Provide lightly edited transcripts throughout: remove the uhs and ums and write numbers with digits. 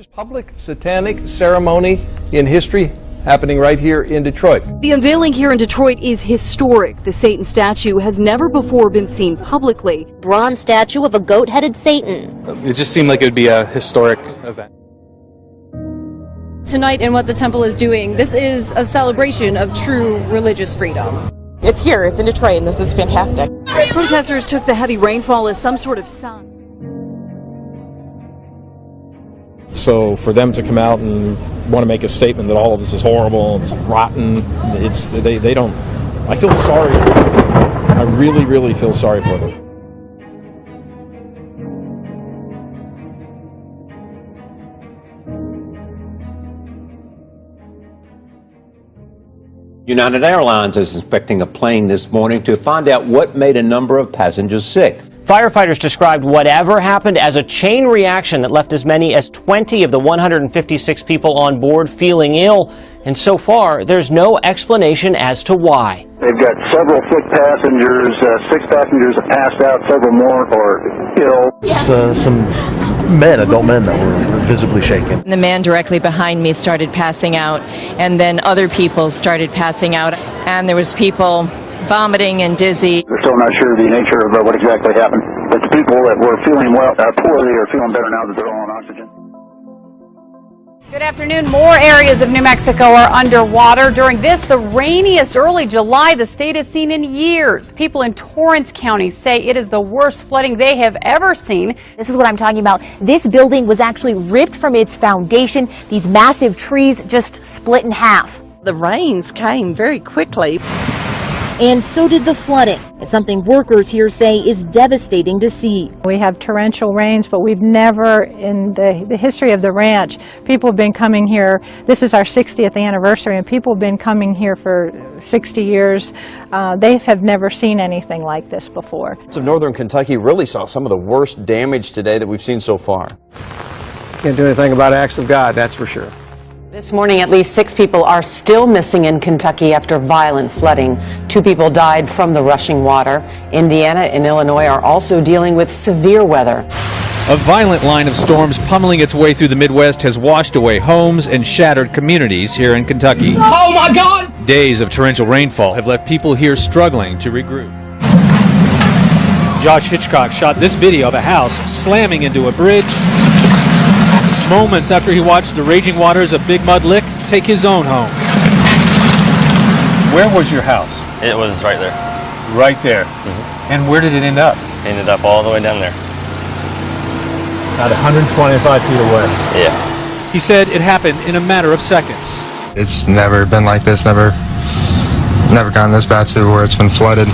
largest public satanic ceremony in history happening right here in Detroit. The unveiling here in Detroit is historic. The Satan statue has never before been seen publicly. Bronze statue of a goat-headed Satan. It just seemed like it would be a historic event. Tonight and what the temple is doing, this is a celebration of true religious freedom. It's here, it's in Detroit, and this is fantastic. Protesters took the heavy rainfall as some sort of sign. So for them to come out and want to make a statement that all of this is horrible, it's rotten, they don't, I feel sorry for them. I really, really feel sorry for them. United Airlines is inspecting a plane this morning to find out what made a number of passengers sick. Firefighters described whatever happened as a chain reaction that left as many as 20 of the 156 people on board feeling ill. And so far, there's no explanation as to why. They've got several sick passengers. 6 passengers have passed out. Several more are ill. Some adult men that were visibly shaken. The man directly behind me started passing out, and then other people started passing out, and there was people vomiting and dizzy. We're still not sure of the nature of what exactly happened, but the people that were feeling poorly are feeling better now that they're all on oxygen. Good afternoon. More areas of New Mexico are underwater. During this, the rainiest early July the state has seen in years. People in Torrance County say it is the worst flooding they have ever seen. This is what I'm talking about. This building was actually ripped from its foundation. These massive trees just split in half. The rains came very quickly. And so did the flooding. It's something workers here say is devastating to see. We have torrential rains, but we've never, in the history of the ranch, people have been coming here. This is our 60th anniversary, and people have been coming here for 60 years. They have never seen anything like this before. Of northern Kentucky really saw some of the worst damage today that we've seen so far. Can't do anything about acts of God, that's for sure. This morning, at least 6 people are still missing in Kentucky after violent flooding. 2 people died from the rushing water. Indiana and Illinois are also dealing with severe weather. A violent line of storms pummeling its way through the Midwest has washed away homes and shattered communities here in Kentucky. Oh my God! Days of torrential rainfall have left people here struggling to regroup. Josh Hitchcock shot this video of a house slamming into a bridge moments after he watched the raging waters of Big Mud Lick take his own home. Where was your house? It was right there. Right there. Mm-hmm. And where did it end up? Ended up all the way down there. About 125 feet away. Yeah. He said it happened in a matter of seconds. It's never been like this, never gotten this bad to where it's been flooded.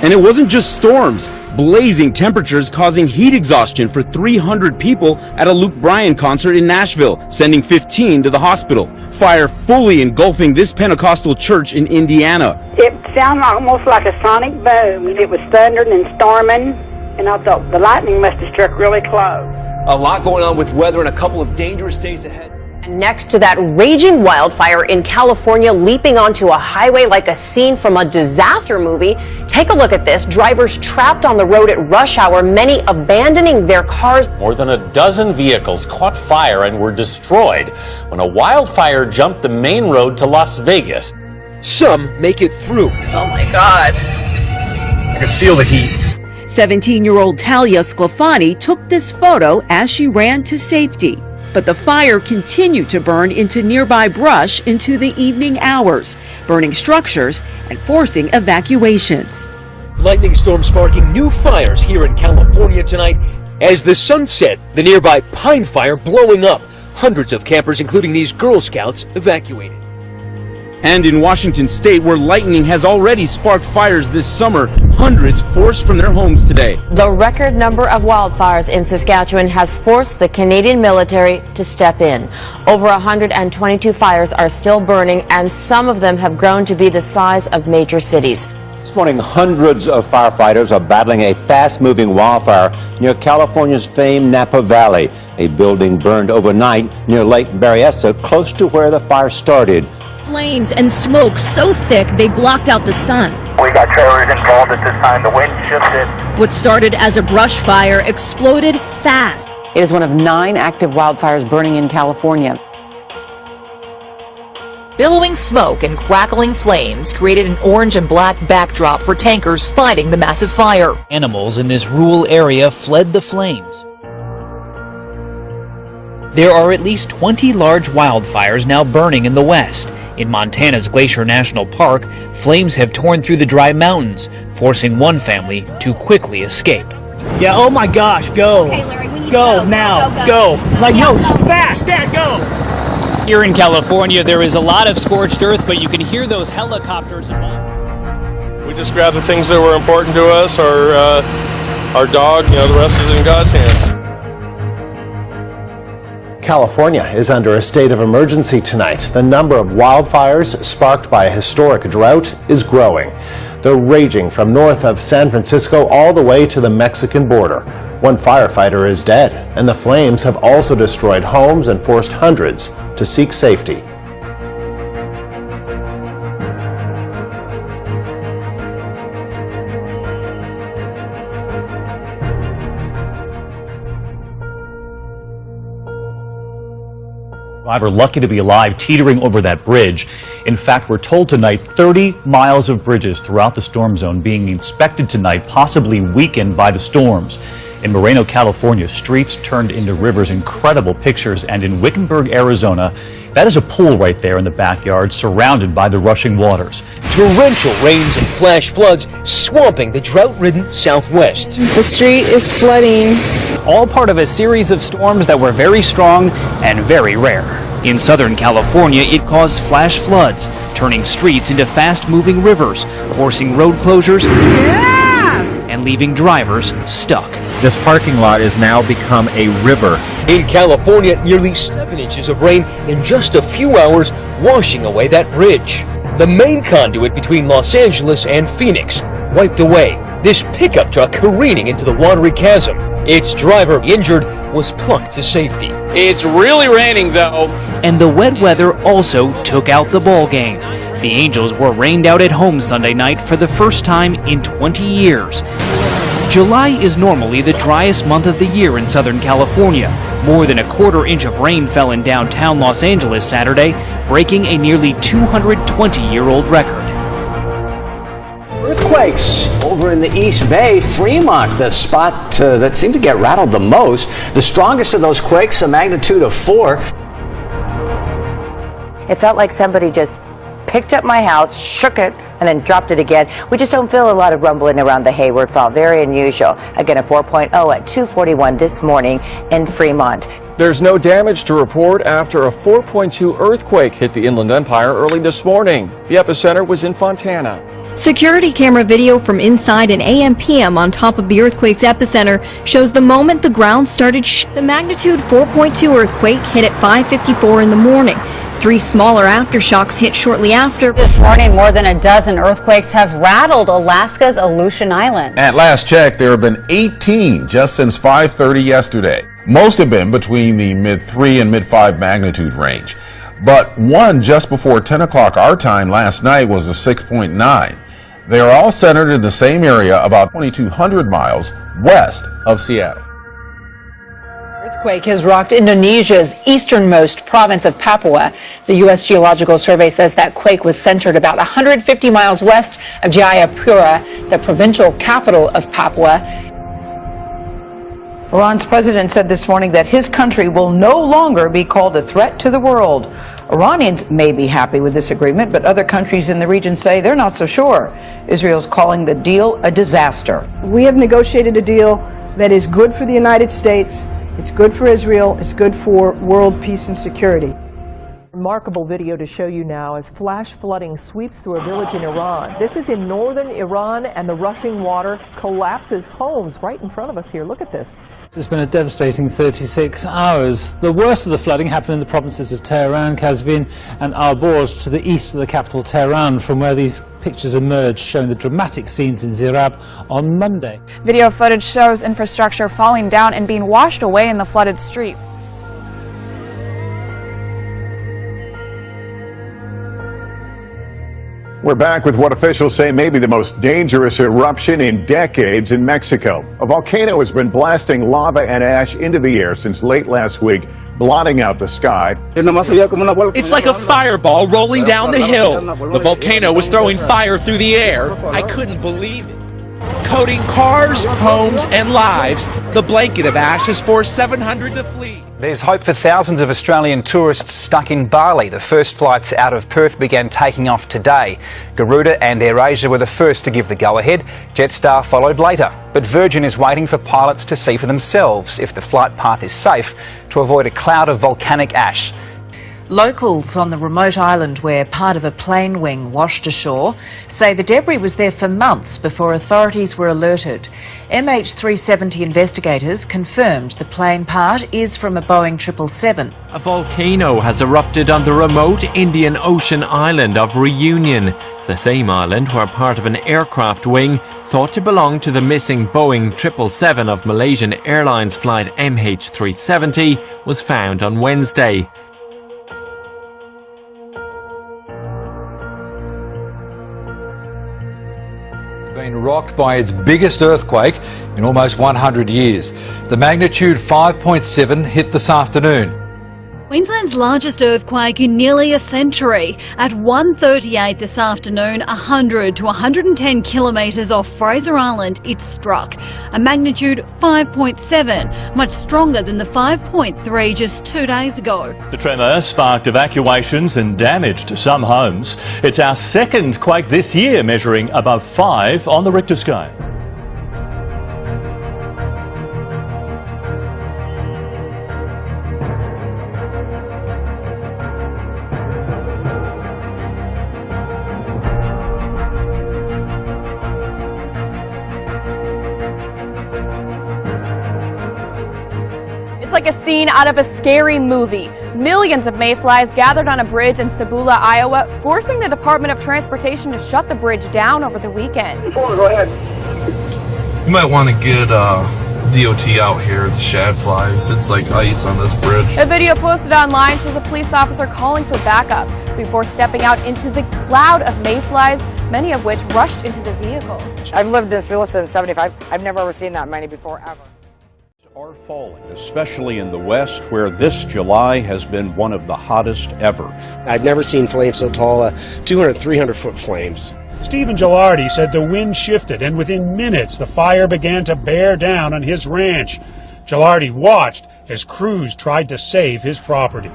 And it wasn't just storms. Blazing temperatures causing heat exhaustion for 300 people at a Luke Bryan concert in Nashville, sending 15 to the hospital. Fire fully engulfing this Pentecostal church in Indiana. It sounded almost like a sonic boom. It was thundering and storming, and I thought the lightning must have struck really close. A lot going on with weather and a couple of dangerous days ahead. Next to that raging wildfire in California leaping onto a highway like a scene from a disaster movie. Take a look at this. Drivers trapped on the road at rush hour, many abandoning their cars. More than a dozen vehicles caught fire and were destroyed when a wildfire jumped the main road to Las Vegas. Some make it through. Oh my God. I can feel the heat. 17-year-old Talia Sclafani took this photo as she ran to safety. But the fire continued to burn into nearby brush into the evening hours, burning structures and forcing evacuations. Lightning storm sparking new fires here in California tonight as the sun set, the nearby Pine Fire blowing up. Hundreds of campers, including these Girl Scouts, evacuated. And in Washington state, where lightning has already sparked fires this summer, hundreds forced from their homes today. The record number of wildfires in Saskatchewan has forced the Canadian military to step in. Over 122 fires are still burning, and some of them have grown to be the size of major cities. This morning, hundreds of firefighters are battling a fast-moving wildfire near California's famed Napa Valley. A building burned overnight near Lake Berryessa, close to where the fire started. Flames and smoke so thick they blocked out the sun. We got trailers involved at this time. The wind shifted. What started as a brush fire exploded fast. It is one of 9 active wildfires burning in California. Billowing smoke and crackling flames created an orange and black backdrop for tankers fighting the massive fire. Animals in this rural area fled the flames. There are at least 20 large wildfires now burning in the west. In Montana's Glacier National Park, flames have torn through the dry mountains, forcing one family to quickly escape. Yeah, oh my gosh, go. Okay, Larry, we need to go now. Go. Like, no, fast, Dad, go. Here in California, there is a lot of scorched earth, but you can hear those helicopters. We just grabbed the things that were important to us, our dog, the rest is in God's hands. California is under a state of emergency tonight. The number of wildfires sparked by a historic drought is growing. They're raging from north of San Francisco all the way to the Mexican border. One firefighter is dead, and the flames have also destroyed homes and forced hundreds to seek safety. We're lucky to be alive, teetering over that bridge. In fact, we're told tonight 30 miles of bridges throughout the storm zone being inspected tonight, possibly weakened by the storms. In Moreno, California, streets turned into rivers. Incredible pictures. And in Wickenburg, Arizona, that is a pool right there in the backyard, surrounded by the rushing waters. Torrential rains and flash floods swamping the drought-ridden Southwest. The street is flooding. All part of a series of storms that were very strong and very rare. In Southern California, it caused flash floods, turning streets into fast-moving rivers, forcing road closures and leaving drivers stuck. This parking lot has now become a river. In California, nearly 7 inches of rain in just a few hours, washing away that bridge. The main conduit between Los Angeles and Phoenix wiped away. This pickup truck careening into the watery chasm. Its driver, injured, was plucked to safety. It's really raining, though. And the wet weather also took out the ball game. The Angels were rained out at home Sunday night for the first time in 20 years. July is normally the driest month of the year in Southern California. More than a quarter inch of rain fell in downtown Los Angeles Saturday, breaking a nearly 220-year-old record. Earthquakes over in the East Bay, Fremont, the spot that seemed to get rattled the most. The strongest of those quakes, a magnitude of 4. It felt like somebody just picked up my house, shook it, and then dropped it again. We just don't feel a lot of rumbling around the Hayward Fault. Very unusual. Again, a 4.0 at 2:41 this morning in Fremont. There's no damage to report after a 4.2 earthquake hit the Inland Empire early this morning. The epicenter was in Fontana. Security camera video from inside an AM/PM on top of the earthquake's epicenter shows the moment the ground started The magnitude 4.2 earthquake hit at 5:54 in the morning. 3 smaller aftershocks hit shortly after. This morning, more than a dozen earthquakes have rattled Alaska's Aleutian Islands. At last check, there have been 18 just since 5:30 yesterday. Most have been between the mid-3 and mid-5 magnitude range. But one just before 10 o'clock our time last night was a 6.9. They are all centered in the same area about 2,200 miles west of Seattle. Earthquake has rocked Indonesia's easternmost province of Papua. The U.S. Geological Survey says that quake was centered about 150 miles west of Jayapura, the provincial capital of Papua. Iran's president said this morning that his country will no longer be called a threat to the world. Iranians may be happy with this agreement, but other countries in the region say they're not so sure. Israel's calling the deal a disaster. We have negotiated a deal that is good for the United States, it's good for Israel, it's good for world peace and security. Remarkable video to show you now as flash flooding sweeps through a village in Iran. This is in northern Iran, and the rushing water collapses homes right in front of us here. Look at this. It's been a devastating 36 hours. The worst of the flooding happened in the provinces of Tehran, Kazvin and Alborz to the east of the capital Tehran, from where these pictures emerged showing the dramatic scenes in Zirab on Monday. Video footage shows infrastructure falling down and being washed away in the flooded streets. We're back with what officials say may be the most dangerous eruption in decades in Mexico. A volcano has been blasting lava and ash into the air since late last week, blotting out the sky. It's like a fireball rolling down the hill. The volcano was throwing fire through the air. I couldn't believe it. Coating cars, homes, and lives, the blanket of ash has forced 700 to flee. There's hope for thousands of Australian tourists stuck in Bali. The first flights out of Perth began taking off today. Garuda and AirAsia were the first to give the go-ahead. Jetstar followed later. But Virgin is waiting for pilots to see for themselves if the flight path is safe to avoid a cloud of volcanic ash. Locals on the remote island where part of a plane wing washed ashore say the debris was there for months before authorities were alerted. MH370 investigators confirmed the plane part is from a Boeing 777. A volcano has erupted on the remote Indian Ocean island of Reunion, the same island where part of an aircraft wing thought to belong to the missing Boeing 777 of Malaysian Airlines flight MH370 was found on Wednesday. Been rocked by its biggest earthquake in almost 100 years. The magnitude 5.7 hit this afternoon. Queensland's largest earthquake in nearly a century. At 1:38 this afternoon, 100 to 110 kilometres off Fraser Island, it struck. A magnitude 5.7, much stronger than the 5.3 just 2 days ago. The tremor sparked evacuations and damage to some homes. It's our second quake this year, measuring above 5 on the Richter scale. It's like a scene out of a scary movie. Millions of mayflies gathered on a bridge in Sabula, Iowa, forcing the Department of Transportation to shut the bridge down over the weekend. Go ahead. You might want to get DOT out here, the shad flies. It's like ice on this bridge. A video posted online shows a police officer calling for backup before stepping out into the cloud of mayflies, many of which rushed into the vehicle. I've lived in this villa since '75. I've never ever seen that many before, ever. Are falling, especially in the west, where this July has been one of the hottest ever. I've never seen flames so tall, 200, 300-foot flames. Stephen Gilardi said the wind shifted, and within minutes the fire began to bear down on his ranch. Gilardi watched as crews tried to save his property.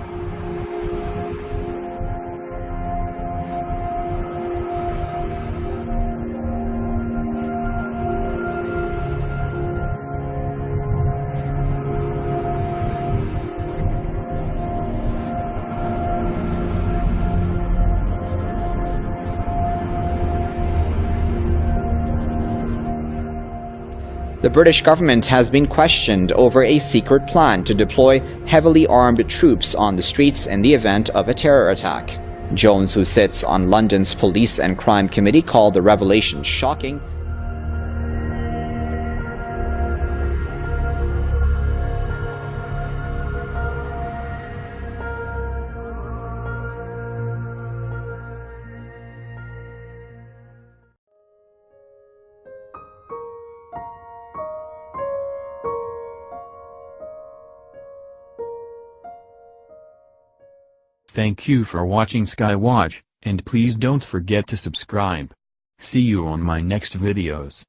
The British government has been questioned over a secret plan to deploy heavily armed troops on the streets in the event of a terror attack. Jones, who sits on London's Police and Crime Committee, called the revelation shocking. Thank you for watching Skywatch, and please don't forget to subscribe. See you on my next videos.